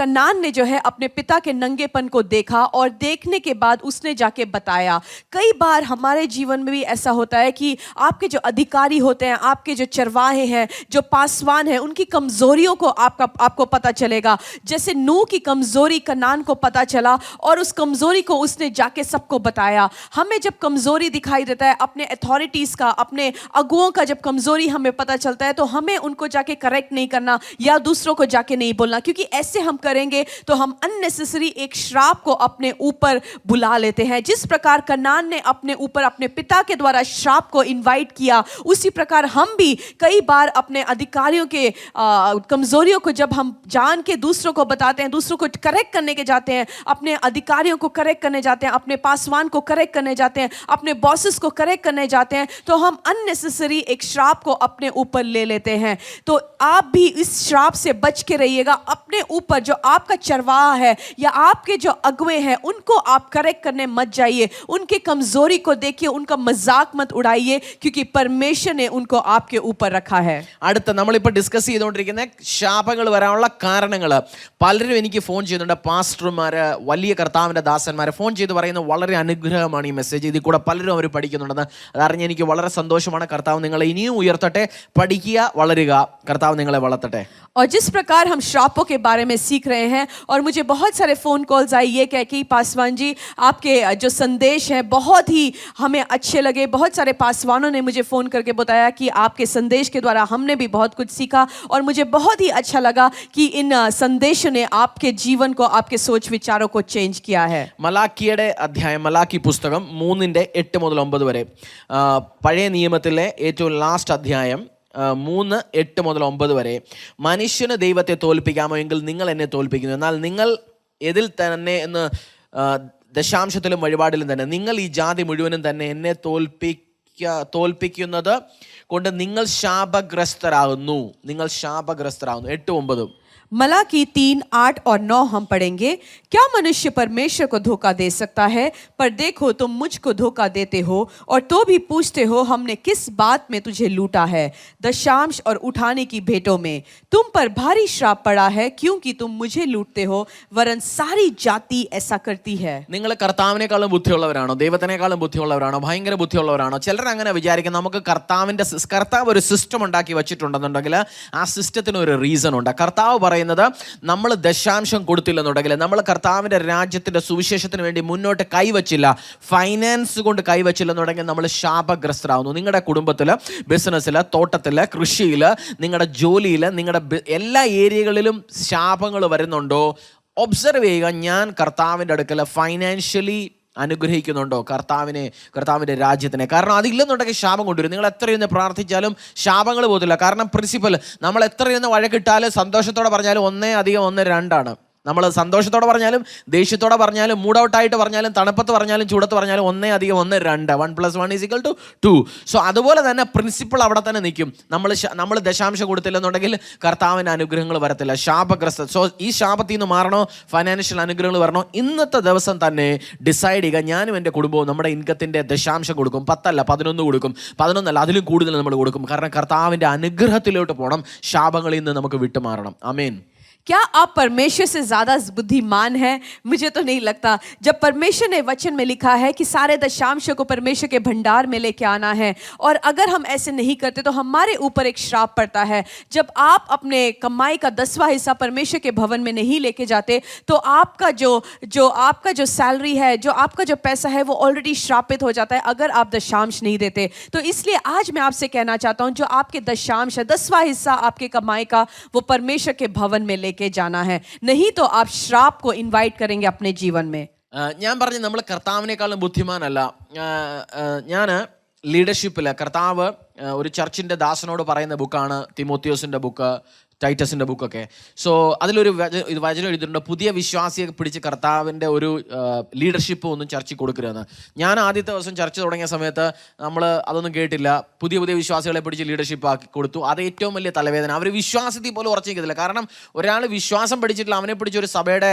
कनान ने जो है अपने पिता के नंगेपन को देखा और देखने के बाद उसने जाके बताया. कई बार हमारे जीवन में भी ऐसा होता है कि आपके जो अधिकारी होते हैं, आपके जो चरवाहे हैं, जो पासवान हैं, उनकी कमजोरियों को आपको पता चलेगा. जैसे नूह की कमजोरी कनान को पता चला और उस कमजोरी को उसने जाके सबको बताया. हमें जब कमजोरी दिखाई देता है, अपने अथॉरिटीज का, अपने अगुओं का जब कमजोरी हमें पता चलता है, तो हमें उनको जाके करेक्ट नहीं करना या दूसरों को जाके नहीं बोलना, क्योंकि ऐसे हम करेंगे तो हम अननेसेसरी एक श्राप को अपने ऊपर बुला लेते हैं. जिस प्रकार कनान ने अपने ऊपर अपने पिता के द्वारा श्राप को इनवाइट किया, उसी प्रकार हम भी कई बार अपने अधिकारियों के कमजोरियों को जब हम जान के दूसरों को बताते हैं, दूसरों को करेक्ट करने के जाते हैं, अपने अधिकारियों को करेक्ट करने जाते हैं, अपने पासवान को करेक्ट करने जाते हैं, अपने बॉसेस को करेक्ट करने जाते हैं, तो हम अननेसेसरी एक श्राप को अपने ऊपर ले लेते हैं. तो आप भी इस श्राप से बच के रहिएगा. अपने ऊपर जो आपका चरवाहा है या आपके जो अगुए हैं, उनको आप करेक्ट करने मत जाइए. उनके कमजोरी को देखिए, उनका मजाक मत उड़ाइए, क्योंकि परमेश्वर ने उनको आपके ऊपर रखा है. അടുത്ത നമ്മളിപ്പോൾ ഡിസ്കസ് ചെയ്തുകൊണ്ടിരിക്കുന്ന ശാപങ്ങൾ വരാനുള്ള കാരണങ്ങൾ. പലരും എനിക്ക് ഫോൺ ചെയ്യുന്നുണ്ട്, പാസ്റ്റർമാർ, വലിയ കർത്താവിൻ്റെ ദാസന്മാർ ഫോൺ ചെയ്ത് പറയുന്നത് വളരെ അനുഗ്രഹമാണ് ഈ മെസ്സേജ്. ഇതിൽ കൂടെ പലരും അവർ പഠിക്കുന്നുണ്ടെന്ന് അതറിഞ്ഞ് എനിക്ക് വളരെ സന്തോഷമാണ്. കർത്താവ് നിങ്ങളെ ഇനിയും ഉയർത്തട്ടെ. പഠിക്കുക, വളരുക. കർത്താവ് നിങ്ങളെ വളർത്തട്ടെ. और जिस प्रकार हम श्रापों के बारे में सीख रहे हैं, और मुझे बहुत सारे फ़ोन कॉल्स आए ये कह के, पासवान जी आपके जो संदेश हैं बहुत ही हमें अच्छे लगे. बहुत सारे पासवानों ने मुझे फ़ोन करके बताया कि आपके संदेश के द्वारा हमने भी बहुत कुछ सीखा, और मुझे बहुत ही अच्छा लगा कि इन संदेशों ने आपके जीवन को, आपके सोच विचारों को चेंज किया है. മലാക്കിയുടെ അധ്യായം, മലാക്കി പുസ്തകം 3:8 മുതൽ 9 വരെ, പഴയ നിയമത്തിലെ ഏറ്റവും ലാസ്റ്റ് അധ്യായം 3:8 മുതൽ 9 വരെ. മനുഷ്യന് ദൈവത്തെ തോൽപ്പിക്കാമോ എങ്കിൽ നിങ്ങൾ എന്നെ തോൽപ്പിക്കുന്നു, എന്നാൽ നിങ്ങൾ ഇതിൽ തന്നെ എന്ന് ദശാംശത്തിലും വഴിപാടിലും തന്നെ നിങ്ങൾ ഈ ജാതി മുഴുവനും തന്നെ എന്നെ തോൽപ്പിക്കുന്നത് കൊണ്ട് നിങ്ങൾ ശാപഗ്രസ്തരാകുന്നു. 8-9 मलाकी 3:8-9 हम पढ़ेंगे. क्या मनुष्य परमेश्वर को धोखा दे सकता है? पर देखो तुम मुझको धोखा देते हो और तो भी पूछते हो हमने किस बात में तुझे लूटा है? दशांश और उठाने की भेंटों में तुम पर भारी श्राप पड़ा है, क्योंकि तुम मुझे लूटते हो, वरन सारी जाति ऐसा करती है. നിങ്ങൾ കർത്താവിനേക്കാളും ബുദ്ധിയുള്ളവരാണോ? ദൈവത്തിനേക്കാളും ബുദ്ധിയുള്ളവരാണോ? ഭയങ്കര ബുദ്ധിയുള്ളവരാണോ? ചിലർ അങ്ങനെ വിചാരിക്കും. നമുക്ക് കർത്താവ് ഒരു സിസ്റ്റം ഉണ്ടാക്കി വെച്ചിട്ടുണ്ടെന്നുണ്ടെങ്കിൽ ആ സിസ്റ്റത്തിന് ഒരു റീസൺ ഉണ്ട്. കർത്താവ് പറയുന്നത് നമ്മൾ ദശാംശം കൊടുത്തില്ലെന്നുണ്ടെങ്കിൽ, നമ്മൾ കർത്താവിൻ്റെ രാജ്യത്തിൻ്റെ സുവിശേഷത്തിന് വേണ്ടി മുന്നോട്ട് കൈവച്ചില്ല, ഫൈനാൻസ് കൊണ്ട് കൈവച്ചില്ലെന്നുണ്ടെങ്കിൽ നമ്മൾ ശാപഗ്രസ്തരാകുന്നു. നിങ്ങളുടെ കുടുംബത്തിൽ, ബിസിനസ്സിൽ, തോട്ടത്തിൽ, കൃഷിയിൽ, നിങ്ങളുടെ ജോലിയിൽ, നിങ്ങളുടെ എല്ലാ ഏരിയകളിലും ശാപങ്ങൾ വരുന്നുണ്ടോ? ഒബ്സർവ് ചെയ്യുക. ഞാൻ കർത്താവിൻ്റെ അടുക്കൽ ഫൈനാൻഷ്യലി അനുഗ്രഹിക്കുന്നുണ്ടോ കർത്താവിൻ്റെ രാജ്യത്തിനെ? കാരണം അതില്ലെന്നുണ്ടെങ്കിൽ ശാപം കൊണ്ടുവരും. നിങ്ങൾ എത്രയൊന്ന് പ്രാർത്ഥിച്ചാലും ശാപങ്ങൾ പോകത്തില്ല. കാരണം പ്രിൻസിപ്പൽ, നമ്മൾ എത്രയൊന്ന് വഴക്കിട്ടാലും സന്തോഷത്തോടെ പറഞ്ഞാലും 1 + 1 2. നമ്മൾ സന്തോഷത്തോടെ പറഞ്ഞാലും ദേഷ്യത്തോടെ പറഞ്ഞാലും മൂഡൗട്ടായിട്ട് പറഞ്ഞാലും തണുപ്പത്ത് പറഞ്ഞാലും ചൂടത്ത് പറഞ്ഞാലും 1 + 1 2. 1 + 1 = 2. സോ അതുപോലെ തന്നെ പ്രിൻസിപ്പിൾ അവിടെ തന്നെ നിൽക്കും. നമ്മൾ ദശാംശം കൊടുത്തില്ലെന്നുണ്ടെങ്കിൽ കർത്താവിൻ്റെ അനുഗ്രഹങ്ങൾ വരത്തില്ല, ശാപഗ്രസ്ത. സോ ഈ ശാപത്തിൽ നിന്ന് മാറണോ, ഫൈനാൻഷ്യൽ അനുഗ്രഹങ്ങൾ വരണോ? ഇന്നത്തെ ദിവസം തന്നെ ഡിസൈഡ് ചെയ്യുക. ഞാനും എൻ്റെ കുടുംബവും നമ്മുടെ ഇൻകത്തിൻ്റെ ദശാംശം കൊടുക്കും. 10 അല്ല 11 കൊടുക്കും. 11 അല്ല അതിലും കൂടുതൽ നമ്മൾ കൊടുക്കും. കാരണം കർത്താവിൻ്റെ അനുഗ്രഹത്തിലോട്ട് പോകണം. ശാപങ്ങളിൽ നിന്ന് നമുക്ക് വിട്ടുമാറണം. ആമേൻ. क्या आप परमेश्वर से ज्यादा बुद्धिमान हैं? मुझे तो नहीं लगता। जब परमेश्वर ने वचन में लिखा है कि सारे दशांशों को परमेश्वर के भंडार में लेके आना है, और अगर हम ऐसे नहीं करते तो हमारे ऊपर एक श्राप पड़ता है। जब आप अपने कमाई का 10वां हिस्सा परमेश्वर के भवन में नहीं लेके जाते तो आपका जो सैलरी है, जो आपका जो पैसा है, वो ऑलरेडी श्रापित हो जाता है अगर आप दशांश नहीं देते। तो इसलिए आज मैं आपसे कहना चाहता हूं, जो आपके दशांश है, 10वां हिस्सा आपके कमाई का, वो परमेश्वर के भवन में लेके जाना है, नहीं तो आप श्राप को इनवाइट करेंगे अपने जीवन में। ഞാൻ പറഞ്ഞു നമ്മൾ കർത്താവിനേക്കാളും ബുദ്ധിമാനല്ല. ഞാൻ ലീഡർഷിപ്പിൽ കർത്താവ് ഒരു ചർച്ചിന്റെ ദാസനോട് പറയുന്ന ബുക്കാണ് തിമോത്തിയോസിന്റെ ബുക്ക്, ടൈറ്റസിന്റെ ബുക്കൊക്കെ. സോ അതിലൊരു വചനം എഴുതിയിട്ടുണ്ട്, പുതിയ വിശ്വാസിയെ പിടിച്ച് കർത്താവിൻ്റെ ഒരു ലീഡർഷിപ്പ് ഒന്നും ചർച്ചിൽ കൊടുക്കരുതെന്ന്. ഞാൻ ആദ്യത്തെ ദിവസം ചർച്ച തുടങ്ങിയ സമയത്ത് നമ്മൾ അതൊന്നും കേട്ടില്ല. പുതിയ വിശ്വാസികളെ പിടിച്ച് ലീഡർഷിപ്പ് ആക്കി കൊടുത്തു. അത് ഏറ്റവും വലിയ തലവേദന. അവർ വിശ്വാസത്തിൽ പോലും ഉറച്ചു നിൽക്കത്തില്ല. കാരണം ഒരാൾ വിശ്വാസം പഠിച്ചിട്ടില്ല, അവനെ പിടിച്ച് ഒരു സഭയുടെ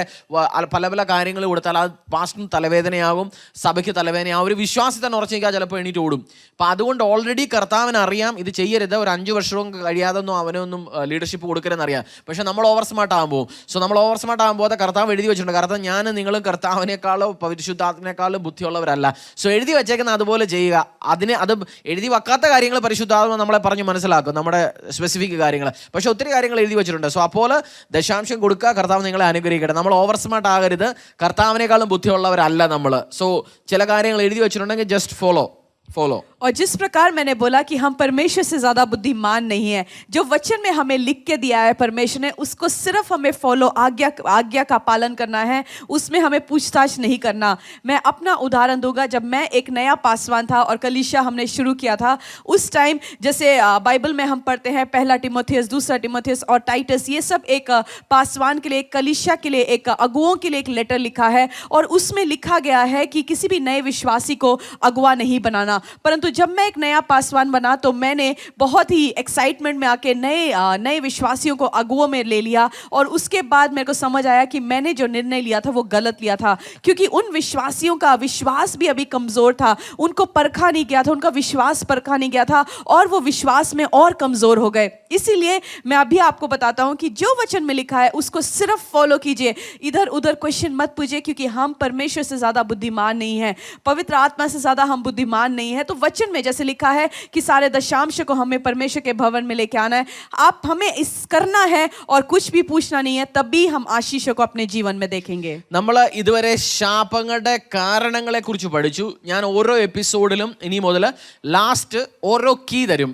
പല പല കാര്യങ്ങൾ കൊടുത്താൽ അത് പാസ്റ്റിന് തലവേദനയാകും, സഭയ്ക്ക് തലവേദനയാകും. ഒരു വിശ്വാസത്തിൽ തന്നെ ഉറച്ചു നിൽക്കാൻ ചിലപ്പോൾ എണീറ്റ് ഓടും. അപ്പം അതുകൊണ്ട് ഓൾറെഡി കർത്താവിന് അറിയാം ഇത് ചെയ്യരുത്. ഒരു 5 വർഷവും കഴിയാതൊന്നും അവനൊന്നും ലീഡർഷിപ്പ് കൊടുക്കരുതെന്ന് അറിയാം. പക്ഷെ നമ്മൾ ഓവർ സ്മാർട്ട് ആകുമ്പോൾ, നമ്മൾ ഓവർ സ്മാർട്ട് ആകുമ്പോൾ കർത്താവ് എഴുതി വെച്ചിട്ടുണ്ട്, കർത്താവ് ഞാൻ നിങ്ങളും കർത്താവിനേക്കാളോ പരിശുദ്ധാത്മനേക്കാളും ബുദ്ധിയുള്ളവരല്ല. സോ എഴുതി വെച്ചേക്കുന്ന അതുപോലെ ചെയ്യുക. അത് എഴുതി വെക്കാത്ത കാര്യങ്ങൾ പരിശുദ്ധാത്മ നമ്മളെ പറഞ്ഞ് മനസ്സിലാക്കും, നമ്മുടെ സ്പെസിഫിക് കാര്യങ്ങൾ. പക്ഷെ ഒത്തിരി കാര്യങ്ങൾ എഴുതി വെച്ചിട്ടുണ്ട്. സോ അപ്പോൾ ദശാംശം കൊടുക്കുക, കർത്താവ് നിങ്ങളെ അനുഗ്രഹിക്കട്ടെ. നമ്മൾ ഓവർ സ്മാർട്ട് ആകരുത്, കർത്താവിനേക്കാളും ബുദ്ധിയുള്ളവരല്ല നമ്മൾ. സോ ചില കാര്യങ്ങൾ എഴുതി വെച്ചിട്ടുണ്ടെങ്കിൽ ജസ്റ്റ് ഫോളോ. और जिस प्रकार मैंने बोला कि हम परमेश्वर से ज़्यादा बुद्धिमान नहीं है, जो वचन में हमें लिख के दिया है परमेश्वर ने, उसको सिर्फ हमें फॉलो, आज्ञा का पालन करना है, उसमें हमें पूछताछ नहीं करना। मैं अपना उदाहरण दूंगा। जब मैं एक नया पासवान था और कलीसिया हमने शुरू किया था, उस टाइम जैसे बाइबल में हम पढ़ते हैं 1 तिमोथियस, 2 तिमोथियस और टाइटस, ये सब एक पासवान के लिए, एक कलीसिया के लिए, एक अगुओं के लिए एक लेटर लिखा है, और उसमें लिखा गया है कि किसी भी नए विश्वासी को अगुआ नहीं बनाना। परंतु जब मैं एक नया पासवान बना तो मैंने बहुत ही एक्साइटमेंट में आके नए विश्वासियों को अगुओं में ले लिया, और उसके बाद मेरे को समझ आया कि मैंने जो निर्णय लिया था वो गलत लिया था, क्योंकि उन विश्वासियों का विश्वास भी अभी कमज़ोर था, उनको परखा नहीं गया था, उनका विश्वास परखा नहीं गया था, और वो विश्वास में और कमज़ोर हो गए। इसीलिए मैं अभी आपको बताता हूँ कि जो वचन में लिखा है उसको सिर्फ फॉलो कीजिए, इधर उधर क्वेश्चन मत पूछिए, क्योंकि हम परमेश्वर से ज़्यादा बुद्धिमान नहीं हैं, पवित्र आत्मा से ज़्यादा हम बुद्धिमान नहीं है। तो वचन में जैसे लिखा है कि सारे दशांश को हमें परमेश्वर के भवन में लेके आना है, आप हमें इस करना है और कुछ भी पूछना नहीं है, तभी हम आशीषों को अपने जीवन में देखेंगे। നമ്മൾ ഇതുവരെ ശാപങ്ങളുടെ കാരണങ്ങളെ കുറിച്ച് പഠിച്ചു. ഞാൻ ഓരോ എപ്പിസോഡിലും ഇനി മുതൽ ലാസ്റ്റ് ഓരോ കീ തരും,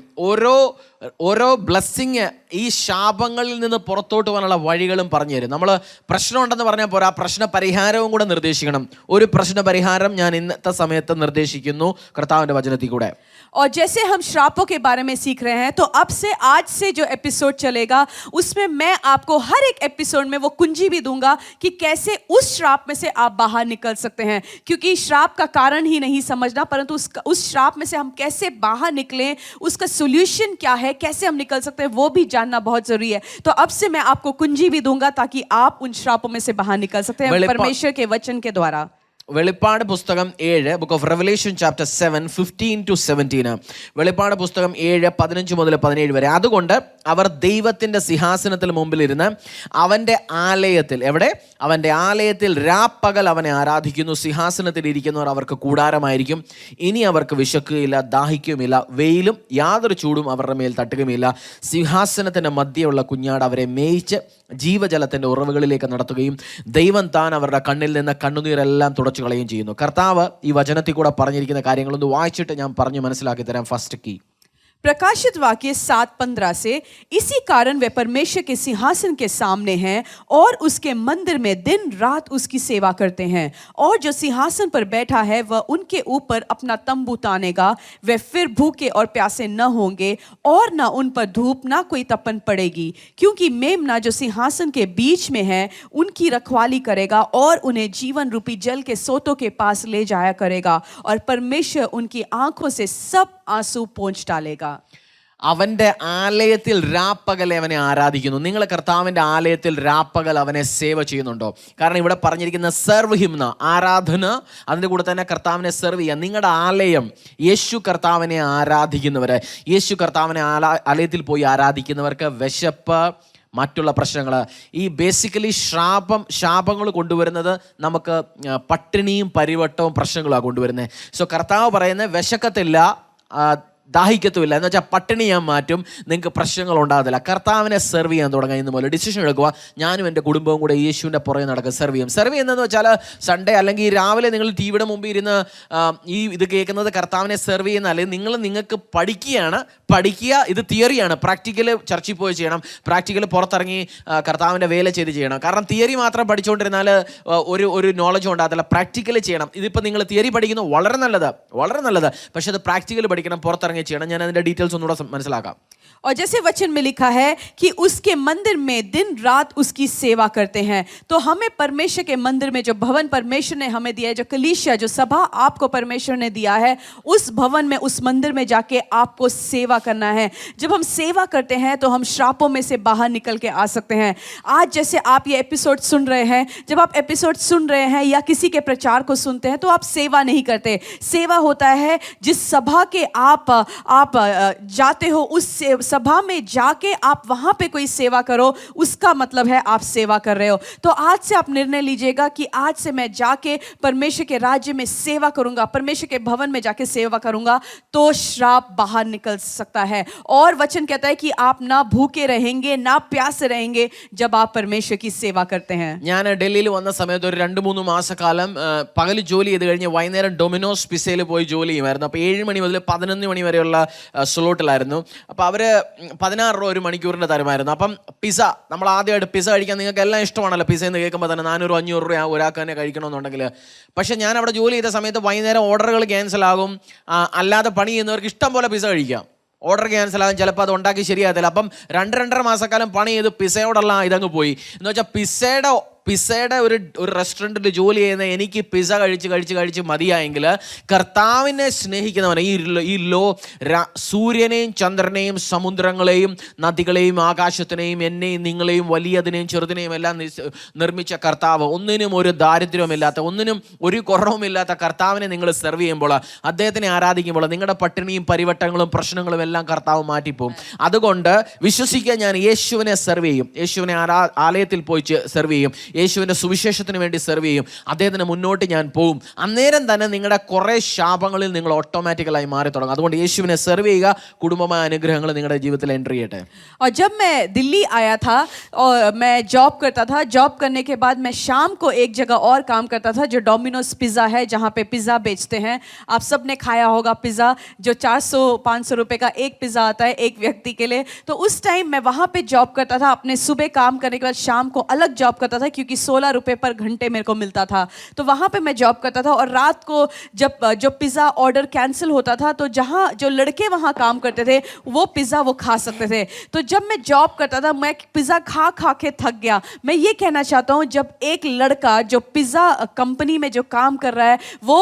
ഓരോ ബ്ലെസ്സിങ് ഈ ശാപങ്ങളിൽ നിന്ന് പുറത്തോട്ട് പോകാനുള്ള വഴികളും പറഞ്ഞു തരും. നമ്മൾ പ്രശ്നം ഉണ്ടെന്ന് പറഞ്ഞാൽ പോരാ, പ്രശ്ന പരിഹാരവും കൂടെ നിർദ്ദേശിക്കണം. ഒരു പ്രശ്ന പരിഹാരം ഞാൻ ഇന്നത്തെ സമയത്ത് നിർദ്ദേശിക്കുന്നു കർത്താവിൻ്റെ വചനത്തിൽ കൂടെ. और जैसे हम श्रापों के बारे में सीख रहे हैं, तो अब से आज से जो एपिसोड चलेगा उसमें मैं आपको हर एक एपिसोड में वो कुंजी भी दूंगा कि कैसे उस श्राप में से आप बाहर निकल सकते हैं, क्योंकि श्राप का कारण ही नहीं समझना, परंतु उस श्राप में से हम कैसे बाहर निकलें, उसका सोल्यूशन क्या है, कैसे हम निकल सकते हैं, वो भी जानना बहुत जरूरी है। तो अब से मैं आपको कुंजी भी दूंगा ताकि आप उन श्रापों में से बाहर निकल सकते हैं परमेश्वर के वचन के द्वारा। വെളിപ്പാട് പുസ്തകം 7, ബുക്ക് ഓഫ് റെവലേഷൻ ചാപ്റ്റർ 7 15-17. വെളിപ്പാട് പുസ്തകം 7 15 മുതൽ 17 വരെ. അതുകൊണ്ട് അവർ ദൈവത്തിൻ്റെ സിംഹാസനത്തിൽ മുമ്പിലിരുന്ന് അവൻ്റെ ആലയത്തിൽ, എവിടെ? അവൻ്റെ ആലയത്തിൽ രാപ്പകൽ അവനെ ആരാധിക്കുന്നു. സിംഹാസനത്തിൽ ഇരിക്കുന്നവർ അവർക്ക് കൂടാരമായിരിക്കും. ഇനി അവർക്ക് വിശക്കുകയില്ല, ദാഹിക്കുകയുമില്ല, വെയിലും യാതൊരു ചൂടും അവരുടെ മേൽ തട്ടുകയുമില്ല. സിംഹാസനത്തിൻ്റെ മധ്യയുള്ള കുഞ്ഞാട് അവരെ മേയിച്ച് ജീവജലത്തിൻ്റെ ഉറവുകളിലേക്ക് നടത്തുകയും ദൈവം താൻ അവരുടെ കണ്ണിൽ നിന്ന് കണ്ണുനീരെല്ലാം തുടച്ചു കളയുകയും ചെയ്യുന്നു. കർത്താവ് ഈ വചനത്തിൽ കൂടെ പറഞ്ഞിരിക്കുന്ന കാര്യങ്ങളൊന്ന് വായിച്ചിട്ട് ഞാൻ പറഞ്ഞു മനസ്സിലാക്കി തരാം. ഫസ്റ്റ് കീ, प्रकाशित वाक्य 7:15 से, इसी कारण वे परमेश्वर के सिंहासन के सामने हैं और उसके मंदिर में दिन रात उसकी सेवा करते हैं, और जो सिंहासन पर बैठा है वह उनके ऊपर अपना तंबू तानेगा। वे फिर भूखे और प्यासे न होंगे और न उन पर धूप न कोई तपन पड़ेगी, क्योंकि मेमना जो सिंहासन के बीच में है उनकी रखवाली करेगा और उन्हें जीवन रूपी जल के सोतों के पास ले जाया करेगा, और परमेश्वर उनकी आंखों से सब आंसू पोंछ डालेगा। അവൻ്റെ ആലയത്തിൽ രാപ്പകൽ അവനെ ആരാധിക്കുന്നു. നിങ്ങൾ കർത്താവിൻ്റെ ആലയത്തിൽ രാപ്പകൽ അവനെ സേവ ചെയ്യുന്നുണ്ടോ? കാരണം ഇവിടെ പറഞ്ഞിരിക്കുന്ന സെർവ് ഹിം എന്ന ആരാധന, അതിൻ്റെ കൂടെ തന്നെ കർത്താവിനെ സെർവ് ചെയ്യുക. നിങ്ങളുടെ ആലയം യേശു കർത്താവിനെ ആരാധിക്കുന്നവർ, യേശു കർത്താവിനെ ആലയത്തിൽ പോയി ആരാധിക്കുന്നവർക്ക് വിശപ്പ്, മറ്റുള്ള പ്രശ്നങ്ങൾ, ഈ ബേസിക്കലി ശാപങ്ങൾ കൊണ്ടുവരുന്നത് നമുക്ക് പട്ടിണിയും പരിവട്ടവും പ്രശ്നങ്ങളാണ് കൊണ്ടുവരുന്നത്. സോ കർത്താവ് പറയുന്നത് വിശക്കത്തില്ല, ദാഹിക്കത്തുമില്ല എന്ന് വെച്ചാൽ പട്ടിണി ഞാൻ മാറ്റും, നിങ്ങൾക്ക് പ്രശ്നങ്ങൾ ഉണ്ടാകത്തില്ല. കർത്താവിനെ സെർവ് ചെയ്യാൻ തുടങ്ങുക. ഇന്ന് പോലെ ഡിസിഷൻ എടുക്കുക, ഞാനും എൻ്റെ കുടുംബവും കൂടെ യേശുവിൻ്റെ പുറകെ നടക്കുക, സെർവ് ചെയ്യും. സെർവ് ചെയ്യുന്നതെന്ന് വെച്ചാൽ സൺഡേ അല്ലെങ്കിൽ രാവിലെ നിങ്ങൾ ടി വിയുടെ മുമ്പിൽ ഇരുന്ന് ഇത് കേൾക്കുന്നത് കർത്താവിനെ സെർവ് ചെയ്യുന്ന, അല്ലെങ്കിൽ നിങ്ങൾക്ക് പഠിക്കുക. ഇത് തിയറിയാണ്. പ്രാക്ടിക്കൽ ചർച്ചിൽ പോയി ചെയ്യണം, പ്രാക്ടിക്കൽ പുറത്തിറങ്ങി കർത്താവിൻ്റെ വേല ചെയ്യണം. കാരണം തിയറി മാത്രം പഠിച്ചുകൊണ്ടിരുന്നാൽ ഒരു നോളജും ഉണ്ടാകത്തില്ല. പ്രാക്ടിക്കൽ ചെയ്യണം. ഇതിപ്പോൾ നിങ്ങൾ തിയറി പഠിക്കുന്നു, വളരെ നല്ലത്, പക്ഷേ അത് പ്രാക്ടിക്കൽ പഠിക്കണം, പുറത്തിറങ്ങി ചെയ്യണം. ഞാൻ അതിൻ്റെ ഡീറ്റെയിൽസ് ഒന്നുകൂടെ മനസ്സിലാക്കാം. और जैसे वचन में लिखा है कि उसके मंदिर में दिन रात उसकी सेवा करते हैं, तो हमें परमेश्वर के मंदिर में जो भवन परमेश्वर ने हमें दिया है, जो कलीसिया, जो सभा आपको परमेश्वर ने दिया है, उस भवन में, उस मंदिर में जाके आपको सेवा करना है. जब हम सेवा करते हैं तो हम श्रापों में से बाहर निकल के आ सकते हैं. आज जैसे आप ये एपिसोड सुन रहे हैं, जब आप एपिसोड सुन रहे हैं या किसी के प्रचार को सुनते हैं, तो आप सेवा नहीं करते. सेवा होता है जिस सभा के आप जाते हो, उस सभा में जाके आप वहां पे कोई सेवा करो, उसका मतलब है आप सेवा कर रहे हो. तो आज से आप निर्णय लीजिएगा कि आज से मैं जाके परमेश्वर के राज्य में सेवा करूंगा, परमेश्वर के भवन में जाके सेवा करूंगा, तो श्राप बाहर निकल सकता है. और वचन कहता है कि आप ना भूखे रहेंगे ना प्यासे रहेंगे जब आप परमेश्वर की सेवा करते हैं. ഞാൻ ഡൽഹിയിൽ വന്ന സമയത്ത് ഒരു 2-3 മാസക്കാലം പകൽ ജോലി ചെയ്ത് കഴിഞ്ഞ് വൈകുന്നേരം ഡൊമിനോസ് പിസയിൽ പോയി ജോലി ചെയ്യുമായിരുന്നു. അപ്പോൾ 7 മണി മുതൽ 11 മണി വരെയുള്ള സ്ലോട്ടിലായിരുന്നു. അപ്പോൾ അവർ 16 രൂപ ഒരു മണിക്കൂറിൻ്റെ തരുമായിരുന്നു. അപ്പം പിസ്സ, നമ്മൾ ആദ്യമായിട്ട് പിസ്സ കഴിക്കാൻ നിങ്ങൾക്ക് എല്ലാം ഇഷ്ടമാണല്ലോ. പിസ്സ എന്ന് കേൾക്കുമ്പോൾ തന്നെ 400-500 രൂപ ഒരാൾക്ക് തന്നെ കഴിക്കണമെന്നുണ്ടെങ്കിൽ. പക്ഷേ ഞാൻ അവിടെ ജോലി ചെയ്ത സമയത്ത് വൈകുന്നേരം ഓർഡറുകൾ ക്യാൻസൽ ആകും, അല്ലാതെ പണി ചെയ്യുന്നവർക്ക് ഇഷ്ടം പോലെ പിസ്സ കഴിക്കാം. ഓർഡർ ക്യാൻസൽ ആകും, ചിലപ്പോൾ അത് ഉണ്ടാക്കി ശരിയാകത്തില്ല. അപ്പം 2-2.5 മാസക്കാലം പണി ചെയ്ത് പിസ്സയോടുള്ള ഇതങ്ങ് പോയി. എന്ന് വെച്ചാൽ പിസ്സയുടെ ഒരു റെസ്റ്റോറൻറ്റിൽ ജോലി ചെയ്യുന്ന എനിക്ക് പിസ്സ കഴിച്ച് മതിയായെങ്കിൽ കർത്താവിനെ സ്നേഹിക്കുന്നവനെ ഈ സൂര്യനെയും ചന്ദ്രനെയും സമുദ്രങ്ങളെയും നദികളെയും ആകാശത്തിനെയും എന്നെയും നിങ്ങളെയും വലിയതിനെയും ചെറുതിനെയും എല്ലാം നിർമ്മിച്ച കർത്താവ്, ഒന്നിനും ഒരു ദാരിദ്ര്യവുമില്ലാത്ത, ഒന്നിനും ഒരു കുറവുമില്ലാത്ത കർത്താവിനെ നിങ്ങൾ സെർവ് ചെയ്യുമ്പോൾ, അദ്ദേഹത്തിനെ ആരാധിക്കുമ്പോൾ നിങ്ങളുടെ പട്ടിണിയും പരിവട്ടങ്ങളും പ്രശ്നങ്ങളും എല്ലാം കർത്താവ് മാറ്റിപ്പോവും. അതുകൊണ്ട് വിശ്വസിക്കാൻ ഞാൻ യേശുവിനെ സെർവ് ചെയ്യും, യേശുവിനെ ആലയത്തിൽ പോയി സെർവ് ചെയ്യും, യേശുവിൻ്റെ സുവിശേഷത്തിന് വേണ്ടി സെർവ് ചെയ്യും, അദ്ദേഹത്തിന് മുന്നോട്ട് ഞാൻ പോവും. അന്നേരം തന്നെ നിങ്ങളുടെ കുറേ ശാപങ്ങളിൽ നിങ്ങൾ ഓട്ടോമാറ്റിക്കലായി മാറി തുടങ്ങും. അതുകൊണ്ട് യേശുവിനെ സെർവ് ചെയ്യുക, കുടുംബമായ അനുഗ്രഹങ്ങൾ നിങ്ങളുടെ ജീവിതത്തിൽ എൻട്രി ചെയ്യട്ടെ. और जब मैं दिल्ली आया था और मैं जॉब करता था, जॉब करने के बाद मैं शाम को एक जगह और काम करता था जो डोमिनोज पिज़्ज़ा है, जहाँ पे पिज़्ज़ा बेचते हैं. आप सब ने खाया होगा पिज़्ज़ा, जो 400-500 रुपए का एक पिज़्ज़ा आता है एक व्यक्ति के लिए. तो उस टाइम मैं वहाँ पे जॉब करता था. अपने सुबह काम करने के बाद शाम को अलग जॉब करता था, क्योंकि 16 रुपए पर घंटे मेरे को मिलता था. तो वहाँ पे मैं जॉब करता था. और रात को जब जो पिज़्ज़ा ऑर्डर कैंसिल होता था, तो जहाँ जो लड़के वहाँ काम करते थे वो पिज़्ज़ा वो खा सकते थे. तो जब मैं जॉब करता था, मैं पिज़्ज़ा खा के थक गया. मैं ये कहना चाहता हूँ, जब एक लड़का जो पिज़्ज़ा कंपनी में जो काम कर रहा है, वो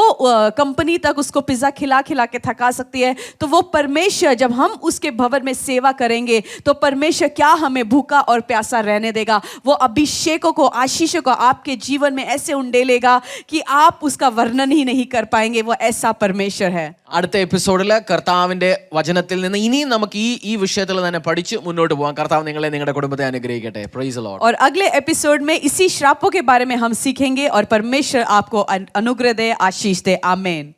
कंपनी तक उसको पिज़्ज़ा खिला के थका सकती है, तो वो परमेश्वर, जब हम उसके भवन में सेवा करेंगे, तो परमेश्वर क्या हमें भूखा और प्यासा रहने देगा. वो अभिषेकों को, आशीषों को आपके जीवन में ऐसे उंडेलेगा कि आप उसका वर्णन ही नहीं कर पाएंगे. वो ऐसा परमेश्वर है. അടുത്ത എപ്പിസോഡിൽ കർത്താവിൻ്റെ വചനത്തിൽ നിന്ന് ഇനിയും നമുക്ക് ഈ വിഷയത്തിൽ തന്നെ പഠിച്ച് മുന്നോട്ട് പോകാം. കർത്താവ് നിങ്ങളെ നിങ്ങളുടെ കുടുംബത്തെ അനുഗ്രഹിക്കട്ടെ. Praise the Lord. और अगले एपिसोड में इसी श्रापों के बारे में हम सीखेंगे और परमेश्वर आपको अनुग्रह दे, आशीष दे. आमीन.